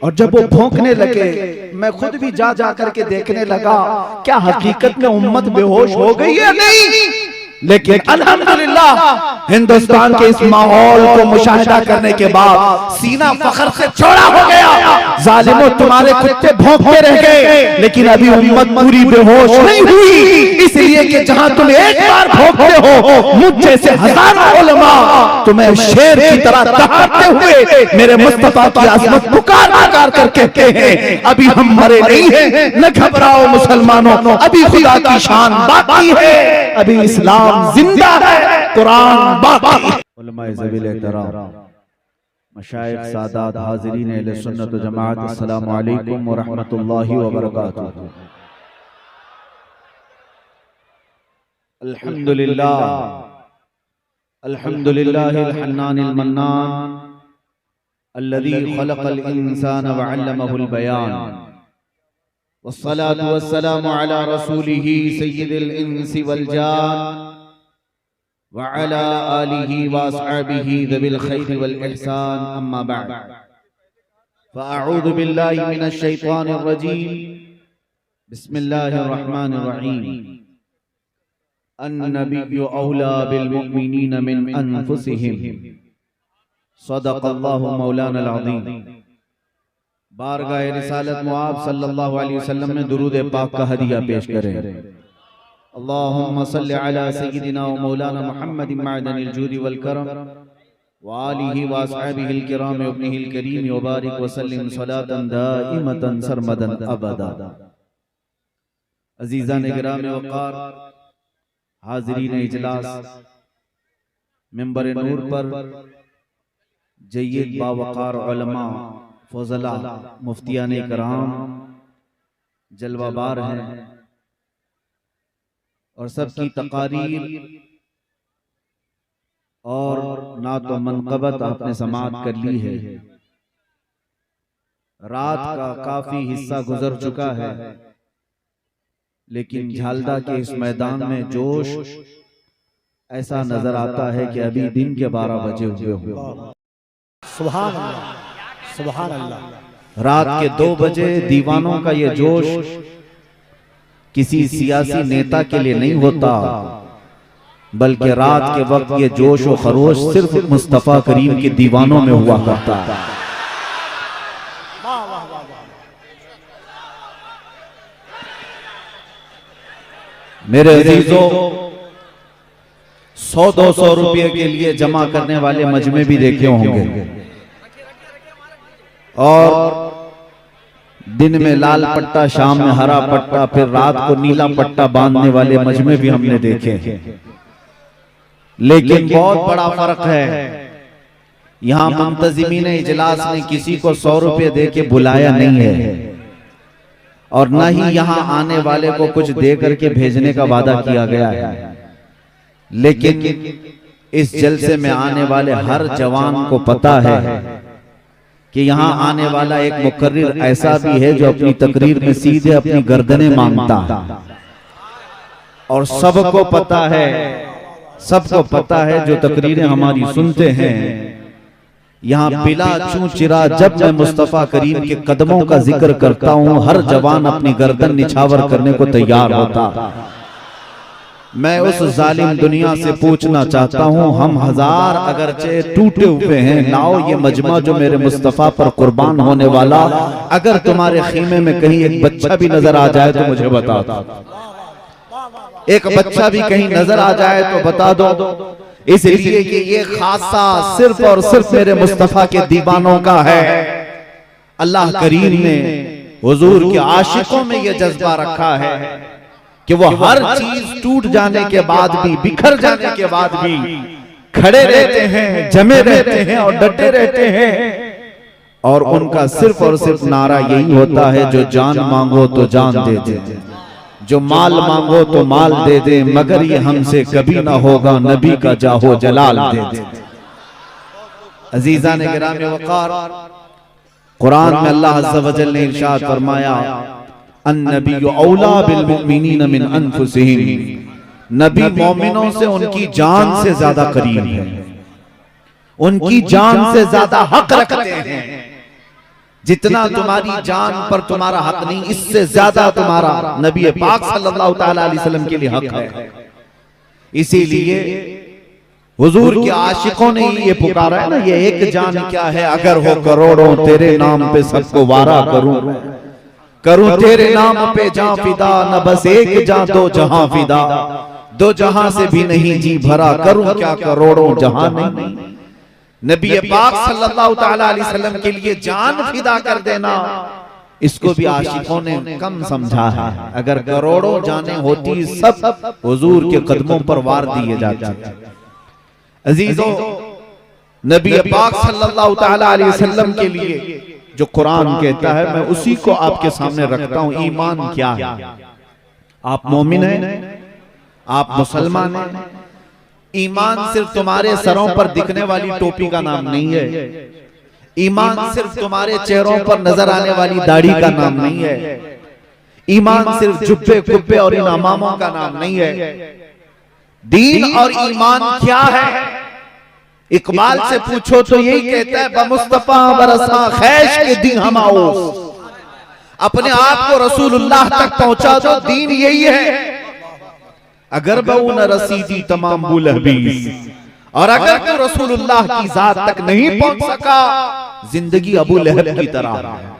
और जब वो भौंकने लगे मैं खुद भी जा जा करके देखने लगा क्या हकीकत में उम्मत बेहोश हो गई है नहीं, लेकिन अल्हम्दुलिल्लाह हिंदुस्तान के इस माहौल को मुशाहिदा करने के बाद सीना फख्र से चौड़ा हो गया। जालिमों तुम्हारे कुत्ते भौंकते रह गए लेकिन अभी उम्मत पूरी बेहोश नहीं हुई, इसलिए कि जहां तुम एक बार भौंकते हो मुझ जैसे हजारों उलमा तुम्हें शेर की तरह दहाड़ते हुए मेरे मुस्तफा की अज़मत पुकार पुकार कर कहते हैं अभी हम मरे नहीं हैं, न घबराओ मुसलमानों, अभी खुदा की शान बाकी है, अभी इस्लाम जिंदा है, कुरान बाकी। उलमाए ज़वील एहतराम, मशाइख, सादात, हाज़रीन अहले सुन्नत व जमाअत, अस्सलामु अलैकुम व रहमतुल्लाहि व बरकातुहू। अल्हम्दुलिल्लाह अल्हम्दुलिल्लाहिल हन्नानिल मन्नान अल्लज़ी खलक़ल इंसान व अल्लमहुल बयान वस्सलातु वस्सलामु अला रसूलिही सय्यिदिल इंसी वल जान व अला आलिही व अस्हाबिही ज़विल खैरि वल इहसान, अम्मा बअद, फ़अऊज़ु बिल्लाहि मिनश शैतानिर रजीम, बिस्मिल्लाहिर रहमानिर रहीम। अन्नबिय्यु औला बिल मुमिनीन मिन अनफुसिहिम, सदक़ल्लाहु मौलाना अज़ीम। बारगाह रिसालत मुआब सल्लल्लाहु अलैहि वसल्लम में दुरूद पाक का हदिया पेश करें। अल्लाहुम्मा सल्लि अला सय्यिदिना व मौलाना मुहम्मद मअदनिल जूदि वल करम व आलिहि व अस्हाबिहिल किराम व इब्निहिल करीम व बारिक व सल्लिम सलातन दाइमतन सरमदन अबदा। अज़ीज़ान किराम वक़ार, हाज़रीन इजलास, मिंबर नूर पर जय्यद बावक़ार उलमा, फज़ला, मुफ्तियान कराम जलवाबार हैं और सबकी तकारीर और नात व मनक़बत आपने समाअत कर ली है। रात का काफी हिस्सा गुजर चुका है लेकिन झालदा के इस मैदान में जोश ऐसा नजर आता है कि अभी दिन के 12 बजे हुए हों। सुभान अल्लाह, सुभान अल्लाह। रात के 2 बजे दीवानों का ये जोश किसी सियासी नेता के लिए नहीं होता, बल्कि रात के वक्त ये जोश और खरोश सिर्फ मुस्तफा करीम के दीवानों में हुआ करता है। मेरे अजीजों, 100-200 रुपये के लिए जमा करने वाले मजमे भी देखे होंगे और दिन में लाल पट्टा, शाम में हरा पट्टा, फिर रात को नीला पट्टा बांधने वाले मजमे भी हमने देखे हैं। लेकिन बहुत बड़ा फर्क है, यहाँ मुंतज़िमीन इजलास ने किसी को 100 रुपये दे के बुलाया नहीं है और न ही यहाँ आने वाले को कुछ दे करके भेजने का वादा किया गया है। लेकिन इस जलसे में आने वाले हर जवान को पता है कि यहाँ आने वाला एक मुकर्रिर ऐसा भी है जो अपनी तकरीर में सीधे अपनी गर्दनें मांगता है और सबको पता है जो तकरीरें हमारी सुनते हैं, यहाँ बिला चूचिरा जब मैं मुस्तफा करीम के कदमों का जिक्र करता हूँ हर जवान अपनी गर्दन निछावर करने को तैयार होता। मैं उस जालिम दुनिया से पूछना चाहता हूँ, हम हजार अगरचे टूटे हुए हैं, लाओ ये मजमा जो मेरे मुस्तफा पर कुर्बान होने वाला, अगर तुम्हारे खीमे में कहीं एक बच्चा भी नजर आ जाए तो मुझे बता दो, एक बच्चा भी कहीं नजर आ जाए तो बता दो, इसलिए कि ये खासा सिर्फ और सिर्फ मेरे मुस्तफा के दीवानों का है। अल्लाह करीम ने हुजूर के आशिकों में ये जज्बा रखा है कि वो हर चीज टूट जाने के बाद भी, बिखर जाने के बाद भी खड़े रहते हैं, जमे रहते हैं और डटे रहते हैं और उनका सिर्फ और सिर्फ नारा यही होता है, जो जान मांगो तो जान दे दे, जो माल मांगो तो माल दे दे, मगर ये हमसे कभी ना होगा, नबी का जाहो जलाल दे दे। अजीज़ान गिरामी वक़ार, कुरान में अल्लाह अज़्ज़ा व जल ने इरशाद फरमाया, अन्नबिय्यु औला बिल मुमिनीन मिन अनफुसिहिम, नबी मोमिनों से उनकी जान से ज्यादा करीब है, उनकी जान से ज्यादा हक रखते हैं। जितना तुम्हारी जान पर तुम्हारा हक नहीं, इससे ज्यादा तुम्हारा नबी पाक सल्लल्लाहु ताला अलैहि वसल्लम के लिए हक है। इसीलिए हुजूर के आशिकों ने ये पुकारा है ना, ये एक जान क्या है, अगर हो करोड़ों तेरे नाम पे सबको वारा करूं, करूं तेरे नाम पे जां फिदा, न बस एक जां दो जहां फिदा, दो जहां से भी नहीं जी भरा, करूं क्या करोड़ों जहां नहीं। नबी पाक सल्लल्लाहु ताला अलैहि वसल्लम के लिए जान फिदा कर देना, इसको भी आशिकों ने कम समझा है। अगर करोड़ों जाने होती सब हुजूर के कदमों पर वार दिए जाते। अजीजों, नबी पाक सल्लल्लाहु ताला अलैहि वसल्लम के लिए जो कुरान कहता है, मैं उसी को आपके सामने रखता हूं। ईमान क्या है? आप मोमिन हैं, आप मुसलमान हैं। ईमान सिर्फ तुम्हारे सरों पर दिखने वाली टोपी का नाम नहीं है। ईमान सिर्फ तुम्हारे चेहरों पर नजर आने वाली दाढ़ी का नाम नहीं है। ईमान सिर्फ जुब्बे कुब्बे और इन अमामों का नाम नहीं है। दीन और ईमान क्या है? इकबाल से पूछो तो यही कहता है, बमुस्तफा बरसा खैश के दिन हमाओ, अपने आप को रसूलुल्लाह तक पहुंचा दो, दीन यही है। अगर बहु न रसीदी तमाम बुलहबीस, और अगर तू रसूलुल्लाह की जात तक नहीं पहुंच सका, जिंदगी अबू लहब की तरह है।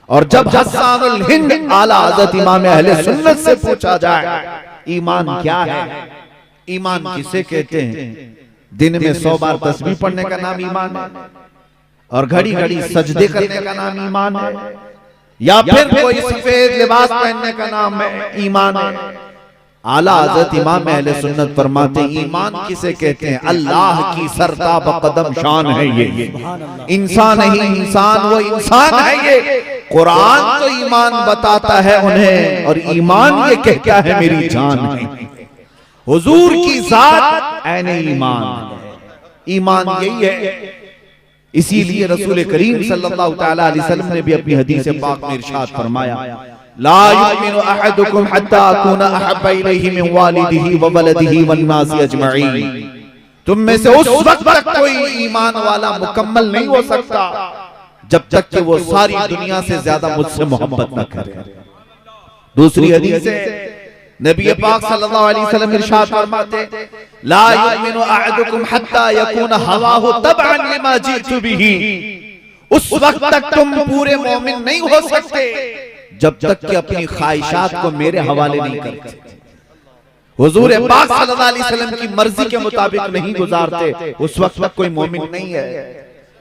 और जब हस्सानुल हिंद आला हज़रत इमाम अहले सुन्नत से पूछा जाए ईमान क्या है, ईमान किसे कहते हैं, दिन में 100 बार तस्बीह पढ़ने का नाम ईमान है, और घड़ी घड़ी सजदे करने का नाम ईमान है, या फिर कोई सफेद लिबास पहनने का नाम है, ईमान है। आला हज़रत इमाम अहले सुन्नत फरमाते ईमान किसे कहते हैं, अल्लाह की सरताब कदम शान है ये, इंसान नहीं इंसान, वो इंसान है ये। कुरान तो ईमान बताता है उन्हें, और ईमान ये कहता है मेरी जान है। हुजूर की जात ऐने ईमान, ईमान यही है। इसीलिए रसूल करीम सल्लल्लाहु ताला अलैहि वसल्लम ने भी अपनी हदीस पाक में इरशाद फरमाया, ला युमिनु अहदुकुम हत्ता अकूना अहब्बा इलैहि मिन वालिदिही व वलदिही वन नासी अजमईन। तुम में से उस वक्त तक कोई ईमान वाला मुकम्मल नहीं हो सकता जब तक कि वो सारी दुनिया से ज्यादा मुझसे मोहब्बत न करे। दूसरी हदीस है, नबी पाक सल्लल्लाहु अलैहि वसल्लम इरशाद फरमाते, ला युमिनु अहदुकुम हत्ता यकून हवाहु तबअन लिमा जितु बिही। उस वक्त तक तुम पूरे मोमिन नहीं हो सकते जब तक कि अपनी ख्वाहिशात को मेरे हवाले नहीं करते, हुजूर पाक सल्लल्लाहु अलैहि वसल्लम की मर्जी के मुताबिक नहीं गुजारते, उस वक्त तक कोई मोमिन नहीं है।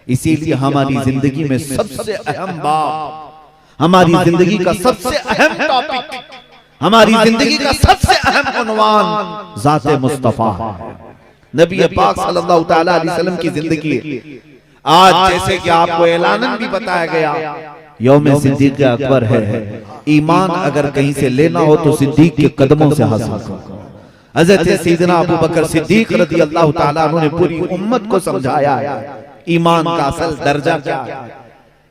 इसीलिए हमारी जिंदगी में सबसे अहम बात, हमारी जिंदगी का सबसे अहम टॉपिक, हमारी जिंदगी का सबसे अहम उन्वान ज़ाते मुस्तफा है, नबी पाक सल्लल्लाहु ताला अलैहि वसल्लम की जिंदगी। आज जैसे कि आपको ऐलानन भी बताया गया, यौम सिद्दीक़ अकबर है। ईमान अगर कहीं से लेना हो तो सिद्दीक के कदमों से हासिल करो। हज़रत सैयदना अबू बकर सिद्दीक रज़ी अल्लाह ताला अन्हु ने पूरी उम्मत को समझाया ईमान का असल दर्जा क्या है।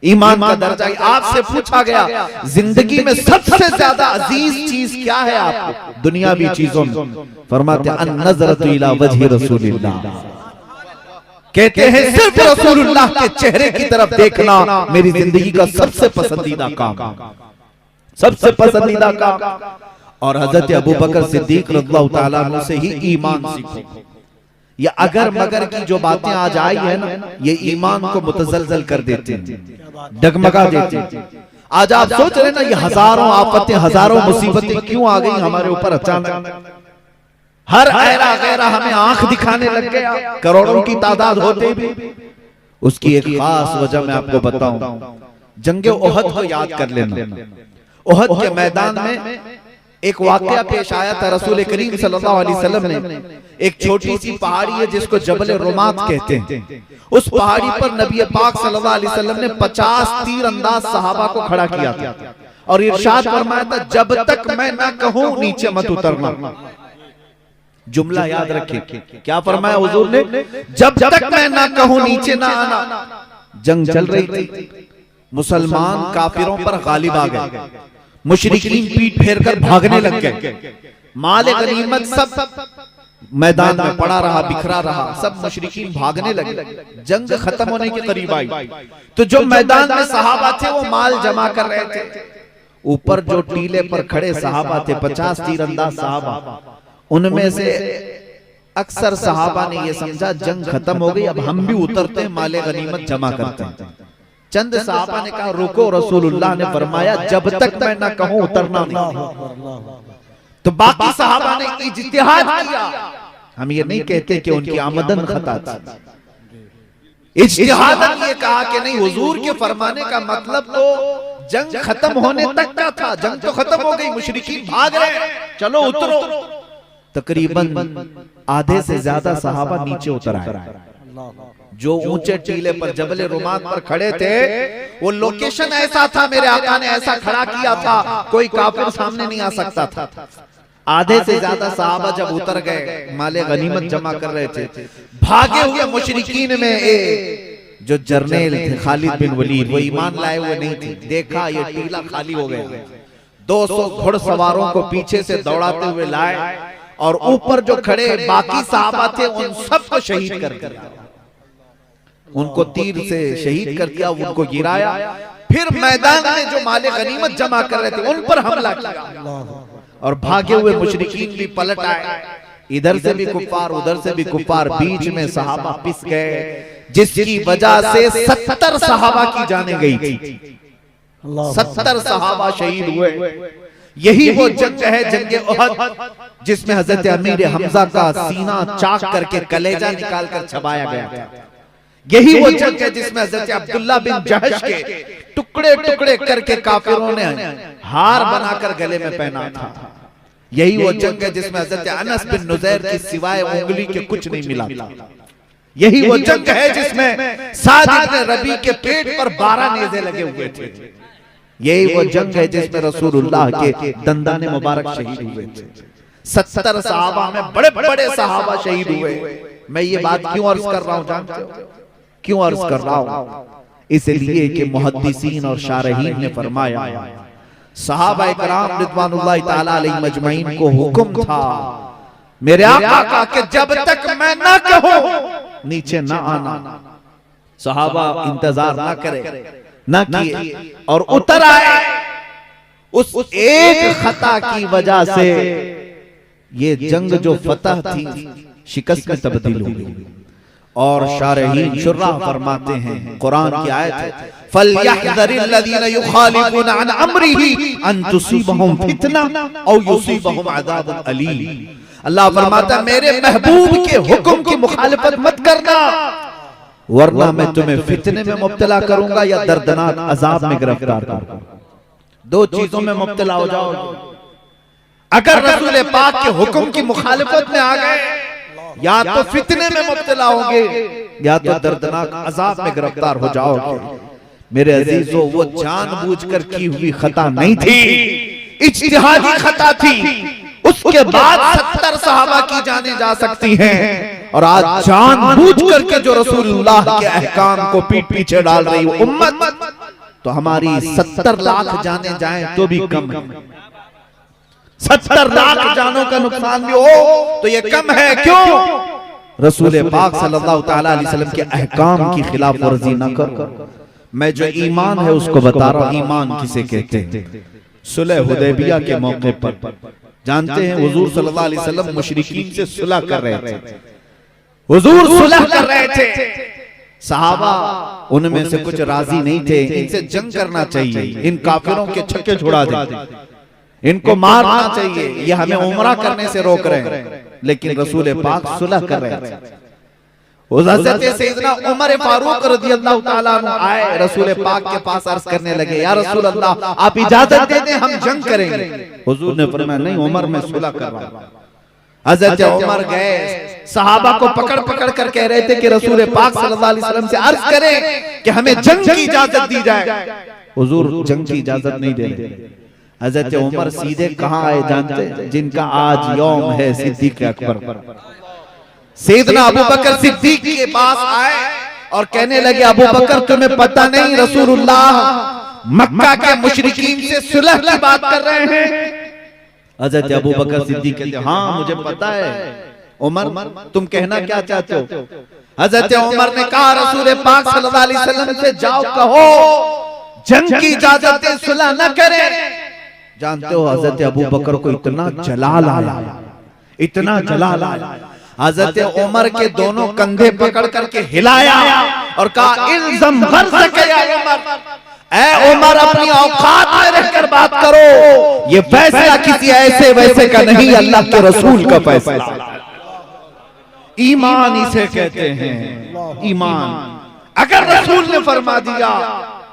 ईमान का दर्जा आपसे पूछा गया, जिंदगी में सबसे ज्यादा अजीज चीज क्या है आपको दुनियावी चीजों में? फरमाते अन नज़रतु इला वजहि रसूलिल्लाह, कहते हैं सिर्फ रसूलुल्लाह के चेहरे की तरफ देखना मेरी जिंदगी का सबसे पसंदीदा काम, सबसे पसंदीदा काम। और हजरत अबू बकर सिद्दीक रज़ियल्लाहु ताला अन्हु से ही ईमान सीखो। ये अगर मगर की जो बातें आज आई है ना, ये ईमान को मुतजलजल कर देते हैं, डगमगा देते हैं। आज आप सोच रहे ना, ये हजारों आफतें, हजारों मुसीबतें क्यों आ गई हमारे ऊपर अचानक? हर ऐरा गैरा हमें आंख दिखाने लग गया, करोड़ों की तादाद होते भी। उसकी एक खास वजह मैं आपको बताऊं, जंगे ओहद को याद कर लेना। ओहद के मैदान में एक वाकया पेश आया था। रसूल करीम सल्लल्लाहु अलैहि वसल्लम ने, एक छोटी सी पहाड़ी है जिसको जबल रुमात कहते हैं, उस पहाड़ी पर नबी पाक सल्लल्लाहु अलैहि वसल्लम ने 50 तीर अंदाज सहाबा को खड़ा किया था और इरशाद फरमाया था, जब तक मैं ना कहूं नीचे मत उतरना। जुमला याद रखें, क्या फरमाया हुजूर ने? जब तक मैं ना कहूं नीचे ना आना। जंग चल रही थी, मुसलमान काफिरों पर गालिब आ गए, मुशरिकीन पीठ फेर कर भागने लग गए, माल गनीमत सब मैदान में पड़ा रहा, बिखरा रहा, सब मुशरिकीन भागने लगे। जंग खत्म होने के करीब आई तो जो मैदान में सहाबा थे वो माल जमा कर रहे थे। ऊपर जो टीले पर खड़े सहाबा थे, 50 तीरंदाज सहाबा, उनमें से अक्सर सहाबा ने ये समझा जंग खत्म हो गई, अब हम भी उतरते हैं, माले गनीमत जमा करते हैं। चंद सहाबा ने कहा रुको, रसूलुल्लाह ने फरमाया जब तक मैं ना कहूं उतरना नहीं। तो बाकी सहाबा ने इज्तिहाद किया। हम ये नहीं कहते कि उनकी आमदन खता थी, इज्तिहादन ये कहा कि नहीं, हुजूर के फरमाने का मतलब तो जंग खत्म होने तक का था, जंग तो खत्म हो गई, मुशरिकीन भाग रहे, चलो उतरो। तकरीबन आधे से ज्यादा सहाबा नीचे उतर आए। जो ऊंचे टीले पर जबल रुमात पर खड़े थे, वो लोकेशन ऐसा था, मेरे आका ने ऐसा खड़ा किया था, कोई काफिर सामने नहीं आ सकता था। आधे से ज्यादा सहाबा जब उतर गए, माले गनीमत जमा कर रहे थे, भागे हुए मुशरिकीन में जो जर्नेल थे खालिद बिन वलीद, वो ईमान लाए हुए नहीं थे। देखा ये टीला खाली हो गया, 200 घुड़सवारों को पीछे से दौड़ाते हुए लाए और ऊपर जो खड़े बाकी सहाबा थे उन सबको शहीद कर दिया, उनको तीर से शहीद कर दिया, उनको गिराया। फिर मैदान में जो माले गनीमत जमा कर रहे थे उन पर हमला किया और भागे हुए मुशरिकीन भी पलट आए। इधर से भी कुफार, उधर से भी कुफार, बीच में सहाबा पिस गए, जिसकी वजह से 70 सहाबा की जानें गई थी, 70 सहाबा शहीद हुए। यही वो जंग है, जंगे उहद, जिसमें हजरत अमीर हमजा का सीना चाक करके कलेजा निकाल कर छबाया गया था। यही वो जंग है जिसमें हजरत अब्दुल्ला बिन जहश के टुकड़े टुकड़े करके काफिरों ने हार बनाकर गले में पहना था। यही वो जंग है जिसमें हजरत अनस बिन नुजैर की सिवाय उंगली के कुछ नहीं मिला था। यही वो जंग है जिसमें साद इब्न रबी के पेट पर 12 नेज़े लगे हुए थे। यही वो जंग है जिसमें रसूलुल्लाह के दंदाने मुबारक शहीद हुए थे। 70 सहाबा में बड़े बड़े सहाबा शहीद हुए। मैं ये बात क्यों अर्ज कर रहा हूं जानते हो? क्यों अर्ज कर रहा हूं? इसलिए कि मुहद्दिसीन और शारहीन ने फरमाया, सहाबा इकराम रिज़वानुल्लाह ताला अलैहिम मजमईन को हुक्म था मेरे आका का कि जब तक मैं ना कहूं नीचे ना आना। सहाबा इंतजार ना करे, ना किए और उतर आए। उस एक खता की वजह से ये जंग जो फतह थी शिकस्त में तब्दील हो गई। और शारहीन शुर्रा फरमाते हैं, कुरान की आयत है, फलयहज़रिल्लज़ीना युखालिफूना अन अम्रिही अन तुसीबहुम फितना औ युसीबहुम अज़ाबुन अलीम। अल्लाह फरमाता है मेरे महबूब के हुक्म की मुखालिफत मत करना, वरना मैं तुम्हें फितने में मुब्तला करूंगा या दर्दनाक अजाब में गिरफ्तार करूंगा। 2 चीजों में मुब्तला हो जाओगे। अगर रसूल पाक के हुक्म की मुखालिफत में आ गए, या तो फितने में मुब्तला होंगे या तो दर्दनाक अजाब में गिरफ्तार हो जाओगे। मेरे अजीजों, वो जानबूझकर की हुई खता नहीं थी, इज्तिहादी खता थी। उसके बाद 70 सहाबा की जाने जा सकती हैं और आज जानबूझ करके जो रसूलुल्लाह के अहकाम को पीठ पीछे डाल रही उम्मत, तो हमारी 70 लाख जाने जाएं तो भी कम है। 70 लाख जानों का नुकसान भी हो तो ये कम है। क्यों? रसूल पाक सल्लल्लाहु तआला अलैहि वसल्लम के अहकाम की खिलाफ वर्जी न कर। मैं जो ईमान है उसको बता रहा हूं। ईमान किसे कहते हैं? सुलह हुदैबिया के मौके पर जानते हैं हुजूर सल्लल्लाहु अलैहि वसल्लम मुशरिकीन से सुलह कर रहे थे। हुजूर सुलह कर रहे थे, सहाबा उनमें से कुछ राजी नहीं थे, इनसे जंग करना चाहिए, इन काफिरों के छक्के छुड़ा दे, इनको मारना चाहिए, ये हमें उमरा करने से रोक रहे हैं। लेकिन रसूल पाक सुलह कर रहे थे। हज़रत सैयदना उमर फारूक रज़ियल्लाहु ताला अन्हु आए, रसूल पाक के पास अर्ज करने लगे, या रसूल अल्लाह आप इजाजत दे दें, हम जंग करेंगे। हुजूर ने फरमाया नहीं उमर, मैं सुलह कर रहा हूं। हज़रत उमर गए, सहाबा को पकड़ पकड़ कर कह रहे थे कि रसूल पाक सल्लल्लाहु अलैहि वसल्लम से अर्ज करें कि हमें जंग की इजाजत दी जाए। हुजूर जंग की इजाजत नहीं दे रहे। हज़रत उमर सीधे कहां आए जानते? जिनका आज यौम है सिद्दीक़ अकबर। सैयदना अबू बकर सिद्दीक के पास आए और कहने लगे, अबू बकर तुम्हें पता नहीं रसूलुल्लाह मक्का के मुशरिकीन से सुलह की बात कर रहे हैं? हज़रत अबू बकर सिद्दीक कहते हाँ मुझे पता है, उमर तुम कहना क्या चाहते हो? हजरत उमर ने कहा रसूल पाक सल्लल्लाहु अलैहि वसल्लम से जाओ कहो जंग की इजाजत दे, सुलह न करे। जानते हो हजरत अबू बकर को इतना जलाल आया, इतना जलाल आया, हजरत उमर के दोनों कंधे पकड़ करके हिलाया और कहा इल्ज़म गर्ज़क या उमर, ऐ उमर अपनी औकात में रहकर बात करो, ये फैसला किसी ऐसे वैसे का नहीं, अल्लाह के रसूल का फैसला। ईमान इसे कहते हैं, ईमान। अगर रसूल ने फरमा दिया,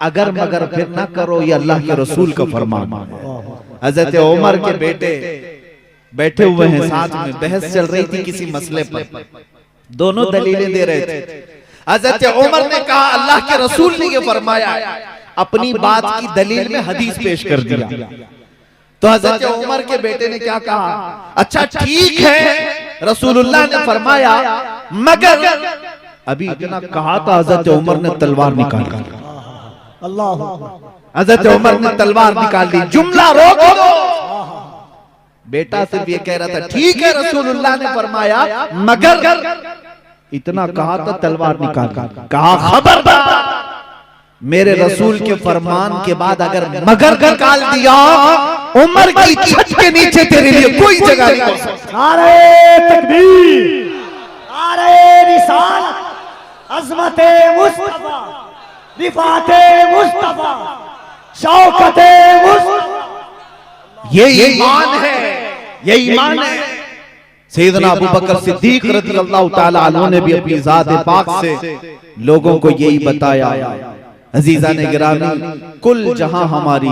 अगर मगर फिर ना करो, ये अल्लाह के रसूल का फरमान है। हजरत उमर के बेटे बैठे हुए हैं, साथ में बहस चल रही थी किसी मसले पर, दोनों दलीलें दे रहे थे। हजरत उमर ने कहा अल्लाह के रसूल ने ये फरमाया, अपनी बात की दलील में हदीस पेश कर दिया। तो हजरत उमर के बेटे ने क्या कहा, अच्छा ठीक है रसूलुल्लाह ने फरमाया, मगर अभी इतना कहा था हजरत उमर ने तलवार निकाल दी। अल्लाह, हजरत उमर ने तलवार निकाल दी, जुमला रोक दो। बेटा सिर्फ ये कह रहा था ठीक है रसूलुल्लाह ने फरमाया, मगर इतना कहा था तलवार निकाल दी। कहा खबरदार, मेरे रसूल के फरमान के बाद अगर मगर निकाल दिया, उमर की छत के नीचे तेरे लिए कोई जगह नहीं हो सकती। नारे तकबीर, नारे रिसालत, अज़मते मुस्तफा, रिफाते मुस्तफा, शौकते मुस्तफा। ये ईमान है, ये ईमान है। सैयदना अबू बकर सिद्दीक रज़ियल्लाहु ताला अन्हु ने भी अपनी ज़ात पाक से लोगों को यही बताया। अजीज़ान गिरामी, कुल जहां हमारी,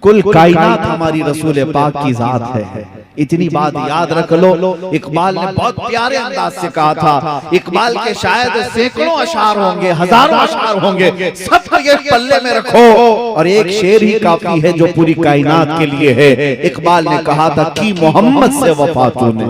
कुल कायनात हमारी रसूल पाक की जात है। इतनी बात याद रख लो। इकबाल ने बहुत प्यारे अंदाज से कहा था, इकबाल के शायद सैकड़ों अशार होंगे, हजारों अशार होंगे, सबको ये पल्ले में रखो और एक शेर ही काफी है जो पूरी कायनात के लिए है। इकबाल ने कहा था कि मोहम्मद से वफा तूने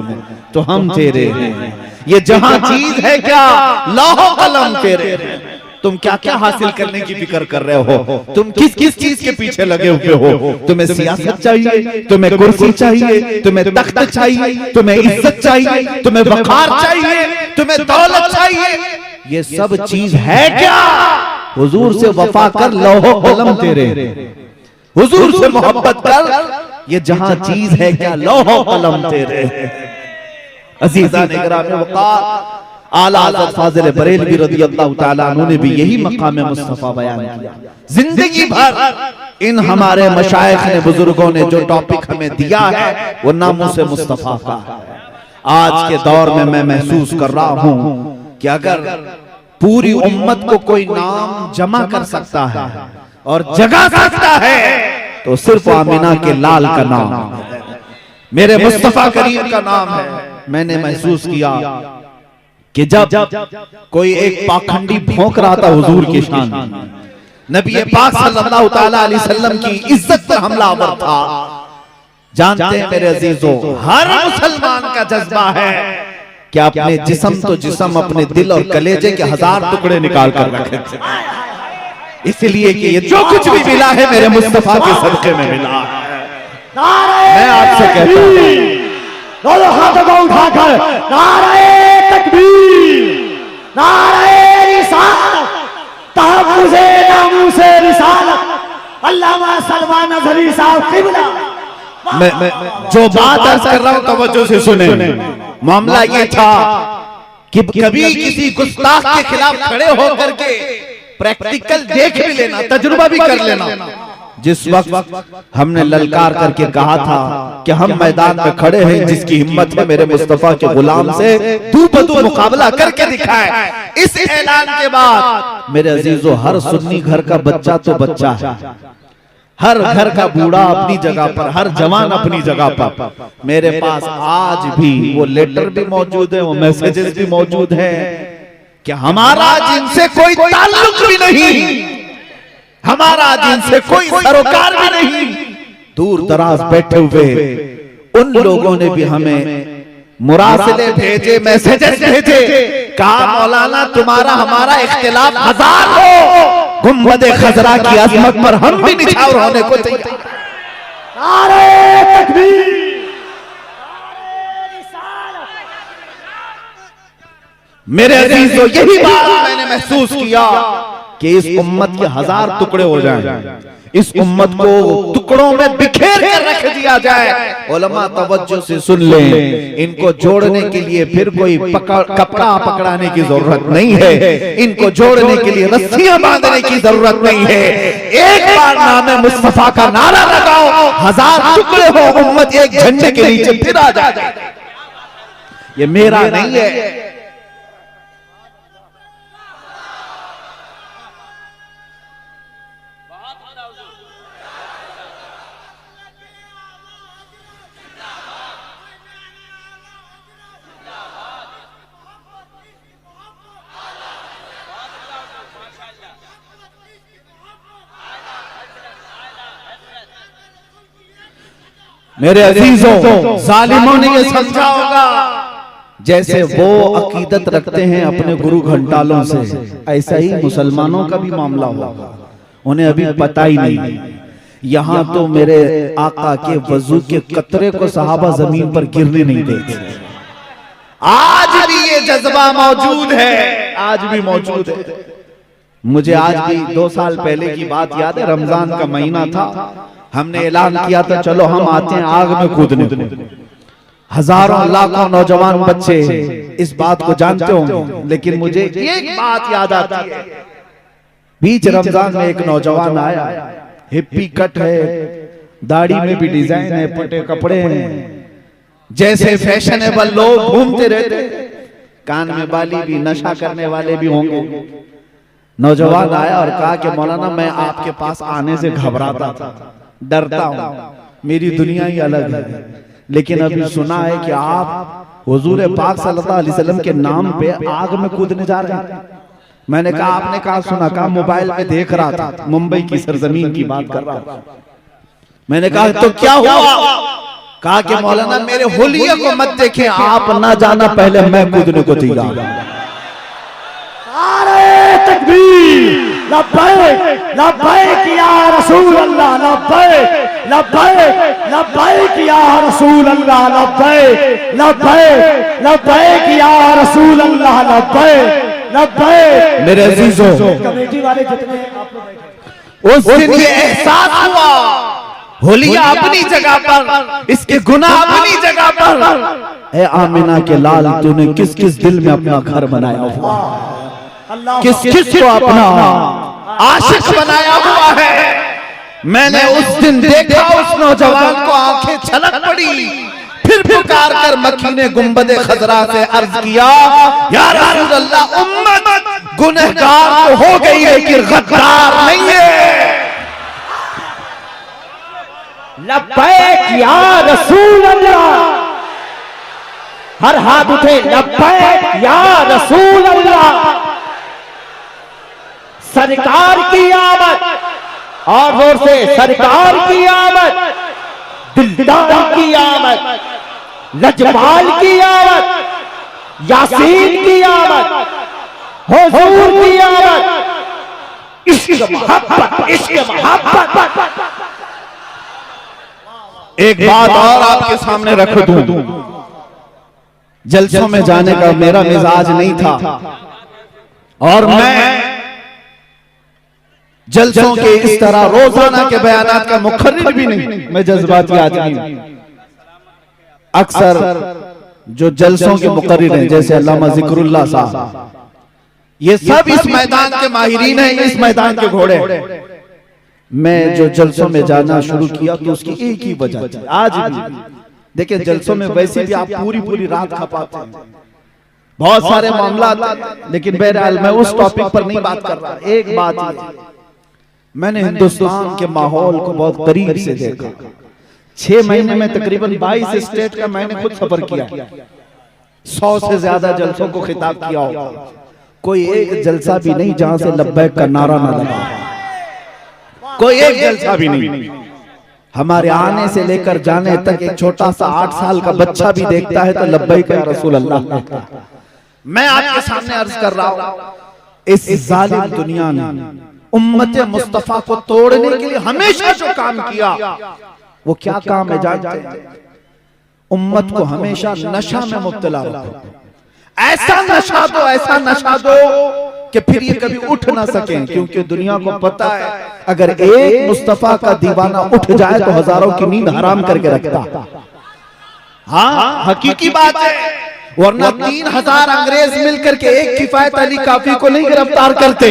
तो हम तेरे हैं, ये जहां चीज है क्या लौह कलम तेरे हैं। तुम क्या क्या हासिल करने की फिक्र कर रहे हो, तुम किस किस चीज के पीछे लगे हुए हो। तुम्हें सियासत चाहिए, तुम्हें कुर्सी चाहिए, तुम्हें तख्त चाहिए, तुम्हें इज्जत चाहिए, तुम्हें वकार चाहिए, तुम्हें दौलत चाहिए, ये सब चीज है क्या? हुजूर से वफा कर, लौह कलम तेरे, हुजूर से मोहब्बत कर, ये जहां चीज है क्या लौह कलम तेरे। अजीज़ान गिरामी वक़ार आला हज़रत फाज़िल बरेलवी रज़ियल्लाहु ताला अन्हु ने भी यही मकाम मुस्तफ़ा बयान किया। जिंदगी भर इन हमारे मशाइख ने, बुजुर्गों ने जो टॉपिक हमें दिया है वो नामूस मुस्तफ़ा का है। आज के दौर में मैं महसूस कर रहा हूँ कि अगर पूरी उम्मत को कोई नाम जमा कर सकता है और जगा सकता है तो सिर्फ आमिना के लाल का नाम है, मेरे मुस्तफ़ा करीम का नाम है। मैंने महसूस किया कि जब कोई एक पाखंडी भौंक रहा था हुजूर की शान, नबी पाक सल्लल्लाहु ताला अलैहि वसल्लम की इज्जत पर हमलावर था। जानते हैं मेरे अजीजों, हर मुसलमान का जज्बा है कि अपने जिस्म तो जिस्म, अपने दिल और कलेजे के 1000 टुकड़े निकाल कर रखे, इसलिए कि ये जो कुछ भी मिला है मेरे मुस्तफा के सदके में मिला है। मैं आपसे कहता हूं, दोनों हाथों को उठाकर नारे तकबीर, नारे रिसालत, तहफ़्फ़ुज़े नामूसे रिसालत, अल्लामा सलमान अज़हरी साहब क़िबला। मैं जो बात अर्ज़ कर रहा हूं तवज्जो से सुने। मामला ये था कि कभी किसी गुस्ताख के खिलाफ खड़े होकर के प्रैक्टिकल देख भी लेना, तजुर्बा भी कर लेना। जिस वक्त हमने ललकार करके कहा था कि हम मैदान में खड़े हैं, जिसकी हिम्मत है मेरे मुस्तफा के गुलाम से तू बतू मुकाबला करके दिखाए, इस ऐलान के बाद मेरे अजीजों, हर सुन्नी घर का बच्चा तो बच्चा है, हर घर का बूढ़ा अपनी जगह पर, हर जवान अपनी जगह पर। मेरे पास आज भी वो लेटर भी मौजूद है, वो मैसेजेस भी मौजूद है कि हमारा जिनसे कोई ताल्लुक भी नहीं, हमारा जिनसे कोई सरोकार भी नहीं, दूर दराज बैठे हुए उन लोगों ने भी हमें मुरासिले भेजे, मैसेजेस भेजे, कहा मौलाना तुम्हारा हमारा इख्तिलाफ 1000 हो, गुंबद खजरा की अजमत पर हम भी निछावर होने को तैयार। नारे तकबीर, मेरे अजीजों, यही बात मैंने महसूस किया कि इस उम्मत के 1000 टुकड़े हो जाएं, इस उम्मत को टुकड़ों में बिखेर कर रख दिया जाए। उलमा तवज्जो से सुन लें, इनको जोड़ने के लिए फिर कोई कपड़ा पकड़ाने की जरूरत नहीं है, इनको जोड़ने के लिए रस्सियां बांधने की जरूरत नहीं है। एक बार नाम मुस्तफा का नारा लगाओ, 1000 टुकड़े हो उम्मत एक झंडे के नीचे फिर आ जाए। ये मेरा नहीं है, मेरे अजीजों, जालिमों ने ये समझा होगा जैसे वो अकीदत रखते हैं अपने गुरु घंटालों से, ऐसा ही मुसलमानों का भी मामला होगा। उन्हें अभी पता ही नहीं। यहाँ तो मेरे आका के वजू के कतरे को सहाबा जमीन पर गिरने नहीं देते। आज भी ये जज्बा मौजूद है, आज भी मौजूद है। मुझे आज भी 2 साल पहले की बात याद है, रमजान का महीना था, हमने ऐलान किया था चलो हम आते हैं आग में कूदने। हजारों लाखों नौजवान बच्चे इस बात को जानते होंगे, लेकिन मुझे एक बात याद आती है। बीच रमजान में एक नौजवान आया, हिप्पी कट है, दाढ़ी में भी डिजाइन है, फटे कपड़े हैं, जैसे फैशनेबल लोग घूमते रहते, कान में बाली भी, नशा करने वाले भी होंगे। नौजवान आया और कहा कि मौलाना मैं आपके पास आने से घबराता था, डरता हूं, मेरी दुनिया ही अलग है, लेकिन अभी सुना है कि आप हुजूर पाक सल्लल्लाहु अलैहि वसल्लम के नाम पे आग में कूदने जा रहे हैं। मैंने कहा आपने कहा सुना? कहा मोबाइल में देख रहा था, मुंबई की सरजमीन की बात कर रहा था। मैंने कहा तो क्या हुआ? कहा कि मौलाना मेरे हुलिये को मत देखें, आप ना जाना पहले मैं कूदने को तैयार। नारे तकबीर, लब्बैक लब्बैक या रसूल अल्लाह, लब्बैक लब्बैक लब्बैक या रसूल अल्लाह, लब्बैक लब्बैक लब्बैक या रसूल अल्लाह, लब्बैक लब्बैक। मेरे अजीजों, कमेटी वाले जितने आप लोग बैठे, उस दिन ये एहसास हुआ होलिया अपनी जगह पर, इसके गुनाह अपनी जगह पर। ए आमिना के लाल, तूने किस किस दिल में अपना घर बनाया हुआ, किस किस को अपना आशिक बनाया हुआ है। मैंने उस दिन देखा उस नौजवान को आंखें छलक पड़ी, फिर पुकार कर मकीने गुंबदे खजरा से अर्ज किया, या रसूल अल्लाह, उम्मत गुनहगार तो हो गई है लेकिन गद्दार नहीं है। लब्बैक या रसूल अल्लाह, हर हाथ उठे, लब्बैक या रसूल अल्लाह। सरकार की आमद, और जोर से सरकार की आमद, दिलदार की आमद, लजपाल की आमद, यासीन की आमद, हुजूर की आमद, इश्क मोहब्बत, इश्क मोहब्बत। एक बात और आपके सामने रख दूं, जलसों में जाने का मेरा मिजाज नहीं था, और मैं जलसों के इस तरह रोजाना के बयानात का मुखर्रिर भी नहीं, मैं जज्बाती आदमी हूं। अक्सर जो जलसों के मुकर्रिर हैं जैसे अल्लामा जिक्रुल्लाह साहब, ये सब इस मैदान के माहिरीन हैं, इस मैदान के घोड़े। मैं जो जलसों में जाना शुरू किया तो उसकी एक ही वजह थी। आज भी देखिए, जलसों में वैसे भी आप पूरी पूरी रात खपाते हैं, बहुत सारे मामला आते हैं, लेकिन बहरहाल मैं उस टॉपिक पर नहीं बात कर रहा। एक बात, मैंने हिंदुस्तान के माहौल को बहुत करीब से देखा। 6 महीने में तकरीबन 22 स्टेट का मैंने खुद सफर किया, 100 से ज्यादा जलसों को खिताब किया होगा। कोई एक जलसा भी नहीं जहां से लब्बैक का नारा ना लगा, कोई एक जलसा भी नहीं। हमारे आने से लेकर जाने तक एक छोटा सा 8 साल का बच्चा भी देखता है तो लब्बैक या रसूल अल्लाह। मैं आपके सामने अर्ज कर रहा हूं, इस जालिम दुनिया ने उम्मत मुस्तफा को तोड़ने के लिए हमेशा जो काम किया, वो क्या काम है जानते हैं? उम्मत को हमेशा नशा में मुब्तला रखो। ऐसा नशा दो कि फिर ये कभी उठ ना सकें, क्योंकि दुनिया को पता है अगर एक मुस्तफा का दीवाना उठ जाए तो हजारों की नींद हराम करके रखता। हाँ, हकीकी बात है। वरना 3000 अंग्रेज मिलकर के एक किफायत अली काफी को नहीं गिरफ्तार करते।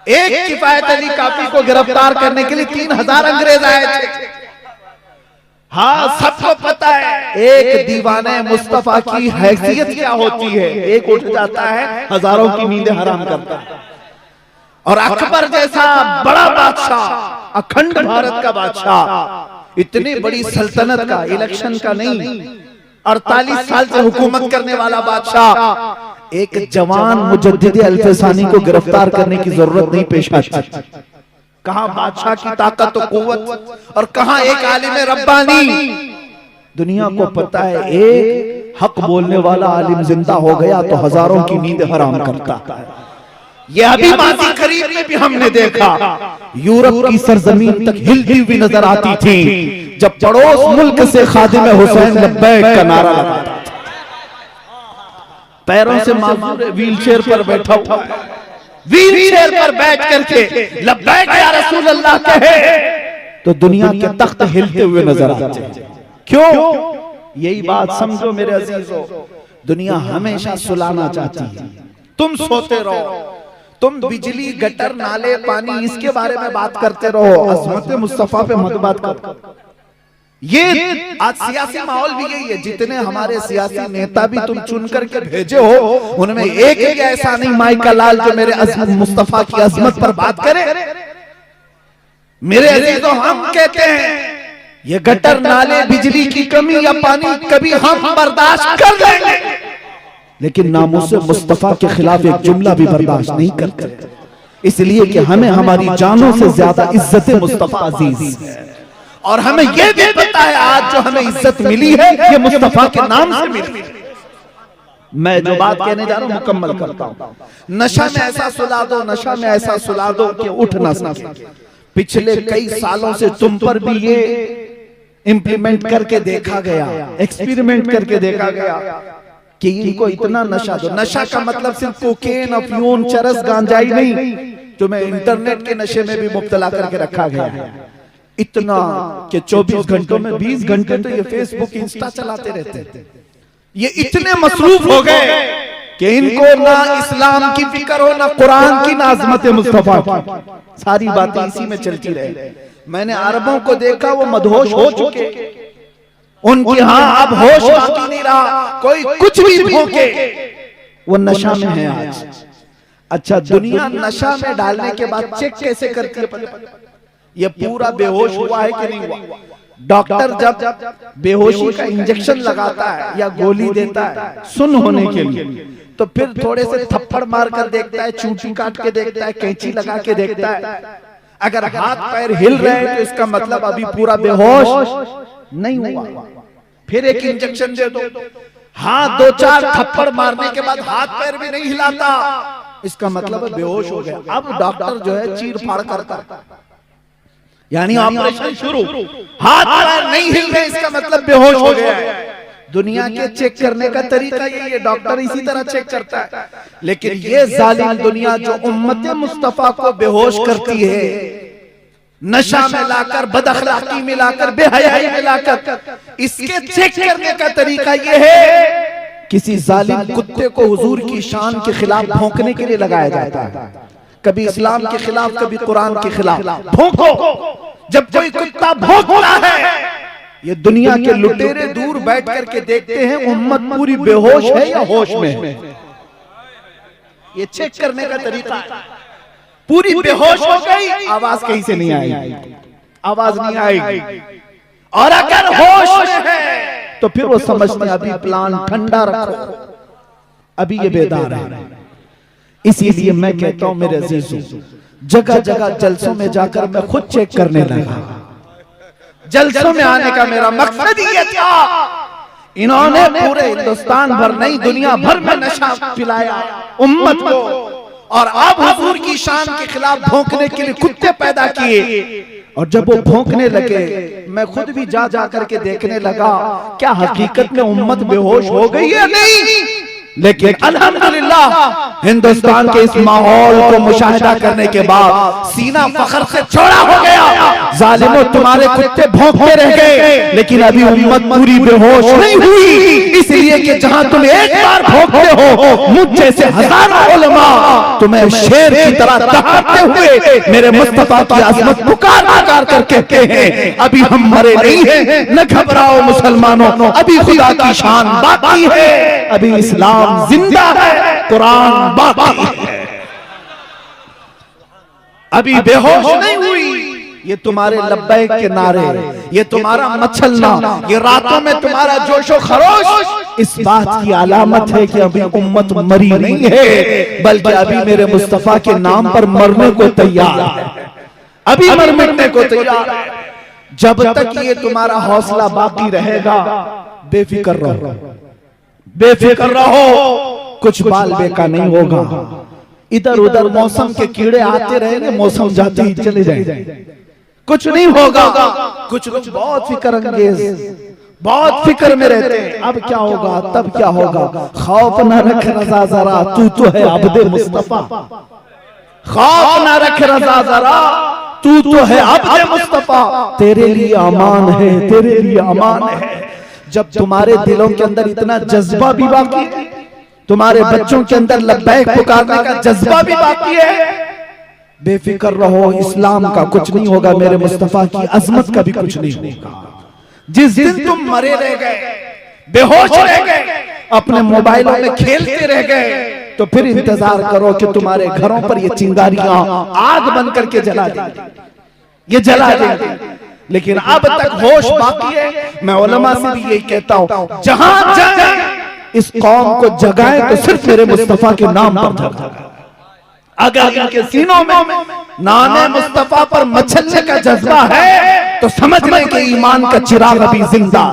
एक किफायत अली काफी को गिरफ्तार करने के लिए 3000 अंग्रेज आए थे। हाँ, सबको पता है एक दीवाने मुस्तफा की हैसियत क्या होती है। एक उठ जाता है, हजारों की नींदें हराम करता है। और अकबर जैसा बड़ा बादशाह, अखंड भारत का बादशाह, इतनी बड़ी सल्तनत का, इलेक्शन का नहीं, 48 साल से हुकूमत करने वाला बादशाह, एक जवान मुजद्दिद अल्फसानी को गिरफ्तार करने की जरूरत नहीं पेश आती। कहां बादशाह की ताकत और कुव्वत, और कहां एक आलिम रब्बानी। दुनिया को पता है एक हक बोलने वाला आलिम जिंदा हो गया तो हजारों की नींद हराम करता है। यह अभी माजी करीब में भी हमने देखा, यूरोप की सरजमीन तक हिलती हुई नजर आती थी जब पड़ोस मुल्क से खादिम हुसैन लब्बैक का नारा लगाता था। पैरों से माजूर व्हील चेयर पर बैठा हुआ, व्हील चेयर पर बैठ करके लब्बैक या रसूल अल्लाह कहे तो दुनिया के तख्त हिलते हुए नजर आते हैं। क्यों? यही बात समझो मेरे अजीजों, दुनिया हमेशा सुलाना चाहती है। तुम सोते रहो, तुम बिजली, गटर, नाले, पानी, इसके बारे में बात करते रहो, अज़मत मुस्तफा पे मत बात करो। ये आज सियासी माहौल भी यही है। जितने हमारे सियासी नेता भी तुम चुन करके भेजे हो, उनमें एक एक ऐसा नहीं माइका लाल जो मेरे मुस्तफा की अजमत पर बात करे। मेरे अजीजों, हम कहते हैं ये गटर, नाले, बिजली की कमी या पानी कभी हम बर्दाश्त कर लेंगे, लेकिन नामूस मुस्तफा के खिलाफ एक जुमला भी बर्दाश्त नहीं करते। इसलिए कि हमें हमारी जानों से ज्यादा इज्जत मुस्तफा अजीज है। और हमें यह भी पता है आज जो हमें इज्जत मिली है ये मुस्तफा के नाम से मिली है। मैं जो बात कहने जा रहा हूं मुकम्मल करता हूं। नशा में ऐसा सुला दो, नशा में ऐसा सुला दो कि उठ ना सके। पिछले कई सालों से तुम पर भी ये इंप्लीमेंट करके देखा गया, एक्सपेरिमेंट करके देखा गया कि इनको इतना नशा दो। नशा का मतलब सिर्फ कोकेन, अफयून, चरस, गांजाई नहीं, तुम्हें इंटरनेट के नशे में भी मुब्तला करके रखा गया है। इतना कि 24 घंटों में 20 घंटे तो ये फेसबुक, इंस्टा चलाते रहते हैं। ये इतने मसरूफ हो गए कि इनको ना इस्लाम की फिक्र हो, ना कुरान की, ना अज़मत मुस्तफा की। सारी बातें इसी में चलती रहे। मैंने अरबों को देखा, वो मदहोश हो चुके, उनकी हाँ अब होश बाकी नहीं रहा, कोई कुछ भी भोंके, वो नशा में है आज। अच्छा, दुनिया नशा में डालने के बाद चेक कैसे करती है? ये पूरा बेहोश हुआ है कि नहीं हुआ? डॉक्टर जब बेहोशी का इंजेक्शन लगाता है या गोली देता है सुन होने के लिए, तो फिर थोड़े से थप्पड़ मार कर देखता है, चूंटी काट के देखता है, कैंची लगा के देखता है। अगर हाथ पैर हिल रहे हैं तो इसका मतलब अभी पूरा बेहोश नहीं हुआ। फिर एक इंजेक्शन दे दो, हाथ 2-4 थप्पड़ मारने के बाद हाथ पैर भी नहीं हिलाता, इसका मतलब बेहोश हो गया। अब डॉक्टर जो है चीर फाड़ करता, यानी ऑपरेशन शुरू, हाथ पैर नहीं हिल रहे, इसका मतलब बेहोश हो गया है। दुनिया के चेक करने का तरीका यही है, डॉक्टर इसी तरह चेक करता है। लेकिन ये जालिम दुनिया जो उम्मत मुस्तफा को बेहोश करती है, नशा में लाकर, बदअखलाकी में लाकर, बेहयाई में लाकर, इसके चेक करने का तरीका यह है किसी जालिम कुत्ते को हुजूर की शान के खिलाफ भौंकने के लिए लगाया जाता है। कभी इस्लाम के खिलाफ, कभी कुरान के खिलाफ भौंको। जब कोई कुत्ता भौंकता है, ये दुनिया के लुटेरे दूर बैठ करके देखते हैं उम्मत पूरी बेहोश है या होश में है। ये चेक करने का तरीका है। पूरी बेहोश हो गई, आवाज कहीं से नहीं आएगी, आवाज नहीं आएगी। और अगर होश में है तो फिर वो समझते हैं अभी प्लान ठंडा रखो, अभी ये बेदार है। इसीलिए मैं कहता हूं मेरे अजीजों, जगह जगह जलसों में जाकर मैं खुद चेक करने लगा। जलसों में आने का मेरा मकसद ये था, इन्होंने पूरे हिंदुस्तान भर नहीं दुनिया भर में नशा पिलाया उम्मत को, और अब हुजूर की शान के खिलाफ भौंकने के लिए कुत्ते पैदा किए। और जब वो भौंकने लगे, मैं खुद भी जा जा करके देखने लगा क्या हकीकत में उम्मत बेहोश हो गई है नहीं, लेकिन अल्हम्दुलिल्लाह हिंदुस्तान के इस माहौल को मुशाहिदा करने के बाद सीना फख्र से चौड़ा हो गया। जालिमों, तुम्हारे कुत्ते भौंकते रह गए, लेकिन अभी उम्मत पूरी बेहोश नहीं हुई, इसलिए कि जहां तुम एक बार भौंकते हो, मुझ जैसे हजारों उलमा तुम्हें शेर की तरह दहाड़ते हुए मेरे मुस्तफा की अजमत पुकार पुकार कर कहते हैं अभी हम मरे नहीं हैं, न घबराओ मुसलमानों, अभी खुदा की शान बाकी है, अभी इस्लाम जिंदा है, कुरान बाकी है, अभी बेहोश नहीं हुई। ये तुम्हारे लब्बैक के नारे, ये तुम्हारा मचलना, ये रातों में तुम्हारा जोशो खरोश इस बात की अलामत है कि अभी उम्मत मरी नहीं है, बल्कि अभी मेरे मुस्तफा के नाम पर मरने को तैयार है, अभी मर मिटने को तैयार है। जब तक ये तुम्हारा हौसला बाकी रहेगा, बेफिक्र रहो, बेफिक्र रहो, कुछ बाल बेका नहीं होगा। इधर उधर मौसम के कीड़े आते रहे, मौसम जाते ही चले जाए, कुछ नहीं होगा। कुछ लोग बहुत फिक्र अंगेज, बहुत फिक्र में रहते हैं, अब क्या होगा, तब क्या होगा। खौफ न रख रजा जरा, तू तो है अब्दे मुस्तफा, खौफ न रख रजा जरा, तू तो है अब्दे मुस्तफा, तेरे लिए अमान है, तेरे लिए अमान है। जब तुम्हारे दिलों के अंदर इतना जज्बा भी बाकी है, तुम्हारे बच्चों के अंदर लब्बैक पुकारने का जज्बा भी बाकी है, बेफिक्र रहो, इस्लाम का कुछ नहीं होगा, मेरे मुस्तफा की अजमत का भी कुछ नहीं होगा। जिस दिन तुम मरे रह गए, बेहोश रह गए, अपने मोबाइलों में खेलते रह गए, तो फिर इंतजार करो कि तुम्हारे घरों पर ये चिंगारियां आग बन करके जला देंगे, ये जला देंगे। लेकिन अब तक होश बाकी है। मैं उलमा से भी यही कहता हूं, जहां जाए इस कौम को जगाए तो सिर्फ मेरे मुस्तफा के नाम पर जगाए। अगर इनके सीनों में नाने मुस्तफा पर मचलने का जज्बा है तो समझ लें कि ईमान का चिराग अभी जिंदा,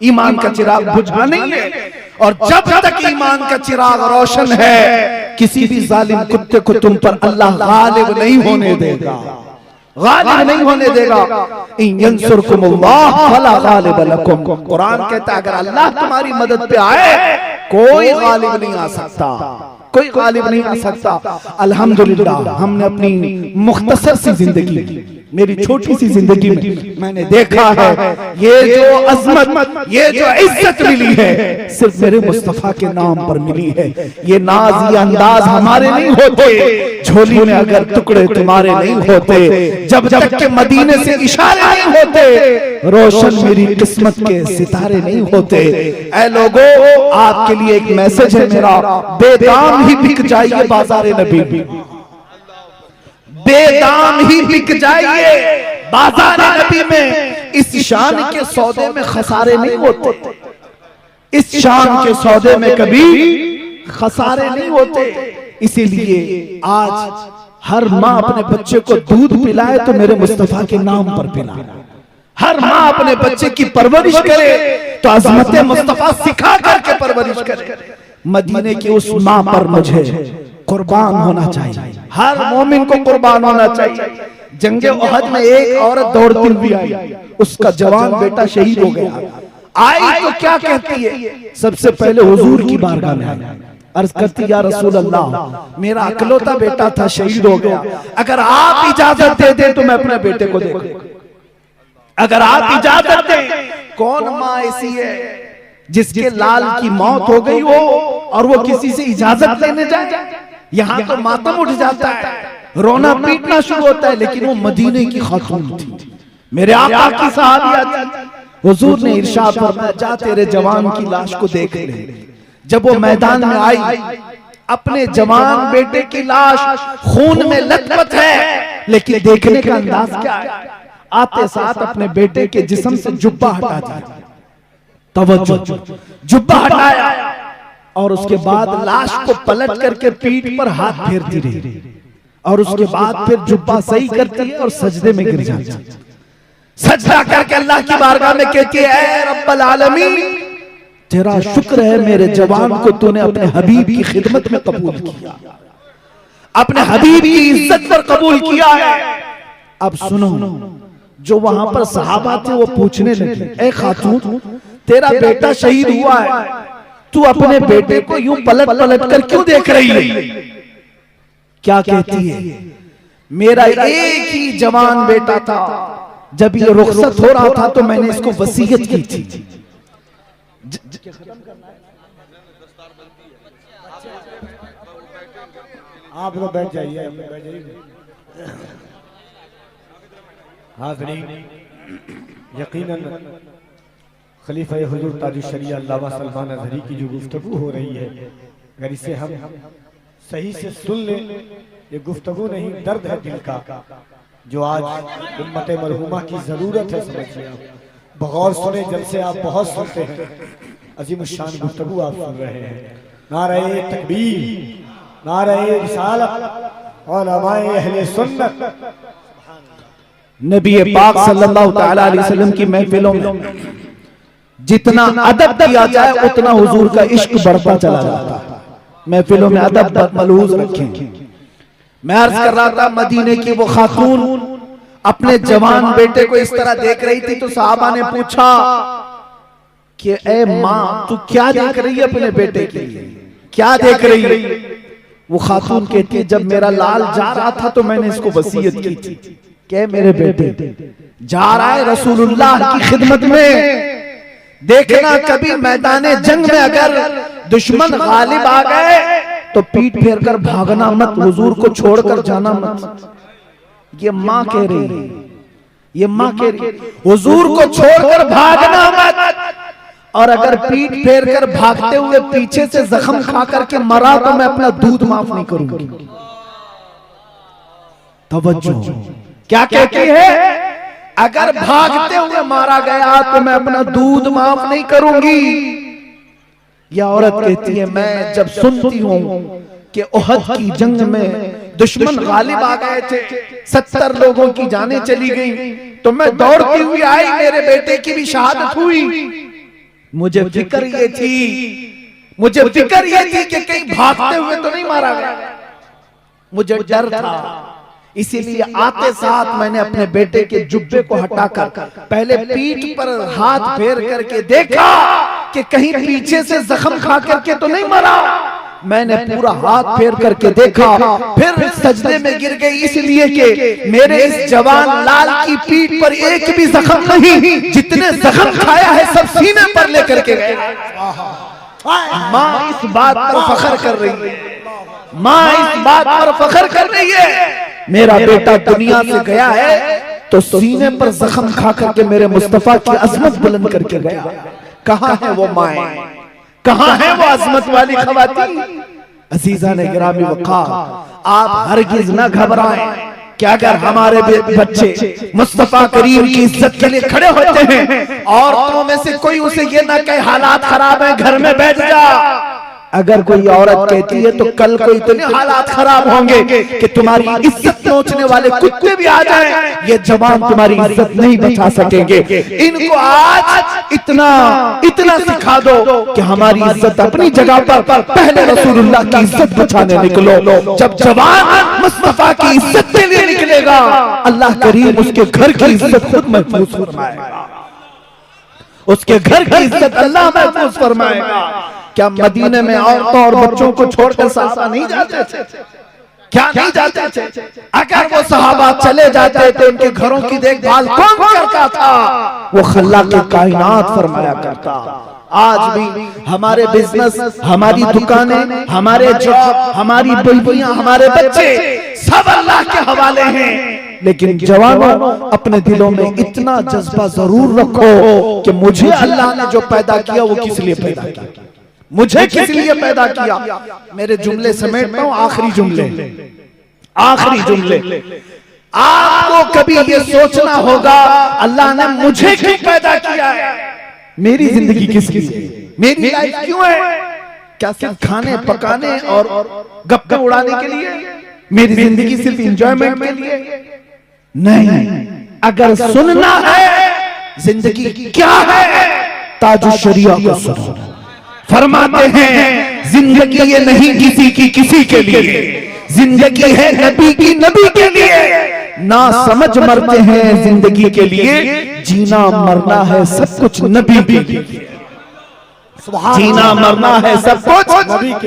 ईमान का चिराग बुझा नहीं है। और जब तक ईमान का चिराग रोशन है, किसी भी जालिम कुत्ते को तुम पर अल्लाह गालिब नहीं होने देगा, गालिब नहीं होने देगा। इन यंसुरकुमुल्लाह फला गालिब लकुम, कुरान कहता है अगर अल्लाह तुम्हारी मदद पे आए कोई गालिब नहीं आ सकता, कोई गालिब नहीं आ सकता। अल्हम्दुलिल्लाह हमने अपनी मुख्तसर सी जिंदगी, मेरी छोटी सी जिंदगी में मैंने देखा है ये जो अजमत, ये जो इज्जत मिली है सिर्फ मेरे मुस्तफा के नाम पर मिली है। ये नाज, ये अंदाज हमारे नहीं होते, झोली में अगर टुकड़े तुम्हारे नहीं होते, जब तक के मदीने से इशारे नहीं होते, रोशन मेरी किस्मत के सितारे नहीं होते। ऐ लोगों, आपके लिए एक मैसेज है मेरा, बेदाम ही बिक जाइए बाजारे नबी, बेदाम ही बिक जाइए बाजार नबी में। इस शान के सौदे में खसारे नहीं होते, इस शान के सौदे में कभी खसारे नहीं होते। इसीलिए आज हर माँ अपने बच्चे को दूध पिलाए तो मेरे मुस्तफा के नाम पर पिलाए, हर माँ अपने बच्चे की परवरिश करे तो अज़मत मुस्तफा सिखा करके परवरिश करे। मदीने की उस माँ पर मुझे कुर्बान होना चाहिए, हर मोमिन को कुर्बान होना चाहिए। जंगे उहद में एक औरत दौड़ती हुई आई, उसका जवान बेटा शहीद हो गया। आई तो क्या कहती है, सबसे पहले हुजूर की बारगाह में आई, अर्ज करती या रसूल अल्लाह मेरा अकलौता बेटा था, शहीद हो गया, अगर आप इजाजत दे दें तो मैं अपने बेटे को देखूं, अगर आप इजाजत दें। कौन माँ ऐसी है जिसके लाल की मौत हो गई हो और वो किसी से इजाजत लेने जाए? यहाँ तो मातम उठ जाता है, रोना पीटना शुरू होता है। लेकिन वो मदीने की खातून थी, मेरे आका की सहाबिया थी। हुजूर ने इरशाद फरमाया जा तेरे जवान की लाश को देख ले। जब वो मैदान में आई, अपने जवान बेटे की लाश खून में लथपथ है, लेकिन देखने का अंदाज क्या है, आते साथ अपने बेटे के जिस्म से जुब्बा हटा दिया, तवज्जो, जुब्बा हटाया और उसके बाद लाश को पलट करके पीठ पर हाथ फेरती रही और उसके बाद फिर जुब्बा सही करती है और सजदे में गिर जाती है। सजदा करके अल्लाह की बारगाह में कहती है ऐ रब्बल आलमीन, तेरा शुक्र है मेरे जवान को तूने अपने हबीब की खिदमत में कबूल किया, अपने हबीब की इज्जत पर कबूल किया है। अब सुनो, जो वहां पर सहाबा थे वो पूछने लगे, ए खातून तेरा बेटा शहीद हुआ है, तू अपने बेटे को यूं पलट पलट कर क्यों देख रही है? क्या कहती है, मेरा एक ही जवान बेटा था, जब ये रुखसत हो रहा था तो मैंने इसको वसीयत की थी। आप लोग बैठ जाइए, हाज़रीन, यकीनन खलीफा हुजूर ताजुश्शरिया अल्लामा सलमान अज़हरी की जो गुफ्तगू हो रही है, अगर इसे हम सही से सुन लें, ये गुफ्तगू नहीं, दर्द है दिल का जो आज उम्मत मरहुमा की जरूरत है। समझिए, आप बगौर सुने, जब से आप बहुत सुनते हैं, अजीम शान गुफ्तगू आप सुन रहे हैं। नारे तकबीर, नारे रिसालत और उलमाए अहले सुन्नत। नबी पाक सल्लल्लाहु तआला अलैहि वसल्लम की महफिलों में जितना अदब किया जाए उतना हुजूर का इश्क बढ़ता चला जाता है। महफिलों में अदब मलहूज रखें। मैं अर्ज कर रहा था, मदीने की वो खातून अपने जवान बेटे को इस तरह देख रही थी तो सहाबा ने पूछा कि ए माँ, तू क्या देख रही है अपने बेटे के लिए, क्या देख रही है? वो खातून कहती है, जब मेरा लाल जा रहा था तो मैंने इसको वसीयत की थी कि मेरे बेटे जा रहा है रसूलुल्लाह की खिदमत में, देखना कभी मैदान जंग में अगर दुश्मन गालिब आ गए तो पीठ फेर कर भागना मत, हुजूर को छोड़कर जाना मत। ये माँ कह रही है, ये माँ कह रही है, हुजूर को छोड़कर भागना मत, और अगर पीठ फेर कर भागते हुए पीछे से जख्म खा करके मरा तो मैं अपना दूध माफ नहीं करूंगी। तवज्जो, क्या कहती है, अगर भागते हुए मारा गया तो मैं अपना दूध माफ नहीं करूंगी। यह औरत कहती है, मैं जब सुनती हूं कि उहद की जंग में दुश्मन गालिब आ गए थे, 70 लोगों की जानें चली गई, तो मैं दौड़ती हुई आई, मेरे बेटे की भी शहादत हुई। मुझे फिक्र ये थी, मुझे फिक्र ये थी कि कहीं भागते हुए तो नहीं मारा गया, मुझे डर था। इसीलिए आते साथ मैंने अपने बेटे के जुब्बे को हटाकर पहले पीठ पर हाथ फेर करके देखा कि कहीं पीछे से जख्म खा करके तो नहीं मरा। मैंने पूरा हाथ फेर करके देखा, फिर सजदे में गिर गई, इसलिए कि मेरे इस जवान लाल की पीठ पर एक भी जख्म नहीं, जितने जख्म खाया है सब सीने पर लेकर के गए। माँ इस बात पर फख्र कर रही है, माँ इस बात पर फख्र कर रही है, मेरा बेटा दुनिया से गया है तो सीने पर जख्म खा करके मेरे मुस्तफा की अजमत बुलंद करके गया। कहाँ है वो माएं, कहाँ है वो अजमत वाली खवातीन? अजीजा ने गिरामी वक़ार, आप हरगिज न घबराएं कि अगर हमारे बच्चे मुस्तफा करीम की इज्जत के लिए खड़े होते हैं, औरतों में से कोई उसे ये ना कहे हालात खराब है घर में बैठ जा। अगर कोई औरत कहती है तो कल को इतने हालात खराब होंगे कि तुम्हारी इज्जत नोचने वाले कुत्ते भी आ जाएं, ये जवान तुम्हारी इज्जत नहीं बचा सकेंगे। इनको आज इतना इतना सिखा दो कि हमारी इज्जत अपनी जगह पर, पहले रसूलुल्लाह की इज्जत बचाने निकलो। जब जवान मुस्तफा की इज्जत के लिए निकलेगा, अल्लाह करीम उसके घर की इज्जत खुद महफूज फरमाएगा, उसके घर की इज्जत अल्लाह महफूज फरमाएगा। क्या मदीने में औरतों और बच्चों को छोड़कर सहाबा नहीं जाते थे? क्या नहीं जाते थे? अगर वो सहाबा चले जाते थे, उनके घरों की देखभाल कौन करता था? वो खल्लाक कायनात फरमाया करता। आज भी हमारे बिजनेस, हमारी दुकानें, हमारे जॉब, हमारी बीवियां, हमारे बच्चे सब अल्लाह के हवाले हैं, लेकिन जवानों अपने दिलों में इतना जज्बा जरूर रखो कि मुझे अल्लाह ने जो पैदा किया वो किस लिए पैदा किया, मुझे किस लिए पैदा किया। मेरे जुमले समेटता हूं, आखिरी जुमले, आखिरी जुमले। आपको कभी ये सोचना होगा अल्लाह ने मुझे क्यों पैदा किया है, मेरी जिंदगी किस लिए, मेरी लाइफ क्यों है? क्या सिर्फ खाने पकाने और गप्पे उड़ाने के लिए? मेरी जिंदगी सिर्फ एंजॉयमेंट के लिए नहीं। अगर सुनना है जिंदगी क्या है, ताजुश्शरिया को सुनो। फरमाते हैं जिंदगी ये नहीं किसी की किसी के लिए, जिंदगी है नबी की नबी के लिए। ना समझ मरते हैं जिंदगी के लिए, जीना मरना है सब कुछ नबी के लिए। जीना मरना है सब कुछ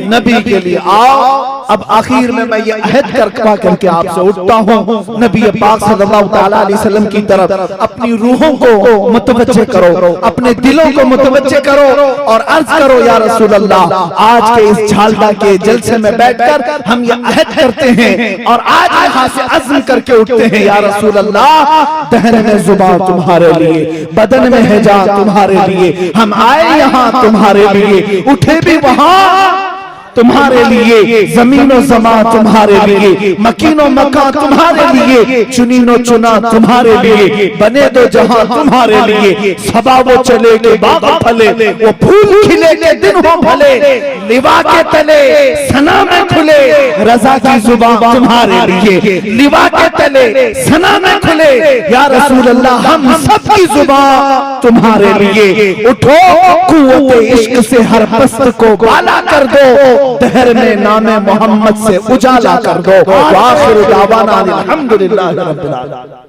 नबी के लिए। आओ अब आखिर में मैं ये अहद करके आपसे उठता हूँ, नबी पाक सल्लल्लाहु तआला अलैहि वसल्लम की तरफ अपनी रूहों को मुतवज्जे करो, अपने दिलों को मुतवज्जे करो और अर्ज करो, या रसूल अल्लाह, आज के इस झालदा के जलसे में बैठकर हम ये अहद करते हैं और आज यहाँ से अज़्म करके उठते हैं, या रसूल अल्लाह, दहन में जुबान तुम्हारे लिए, बदन में हिजा तुम्हारे लिए, हम आए यहाँ तुम्हारे लिए, उठे भी वहां तुम्हारे लिए, जमीनो जमा तुम्हारे लिए, मकीनो मकान तुम्हारे लिए, चुनीनो चुना तुम्हारे लिए, बने दो जहां तुम्हारे लिए, सबा वो चले के बाग फले, वो फूल खिले के दिन हो भले, लिवा के तले सना में खुले, रजा की जुबान तुम्हारे लिए, लिवा के तले सना में खुले, या रसूल अल्लाह, हम सबकी जुबान तुम्हारे लिए। उठो कुव्वते इश्क से हर पस्त को बाला कर दो, दहर में नामे मोहम्मद से उजाला कर दो। आखिर दावाना अल्हम्दुलिल्लाह रब्बिल आलमीन।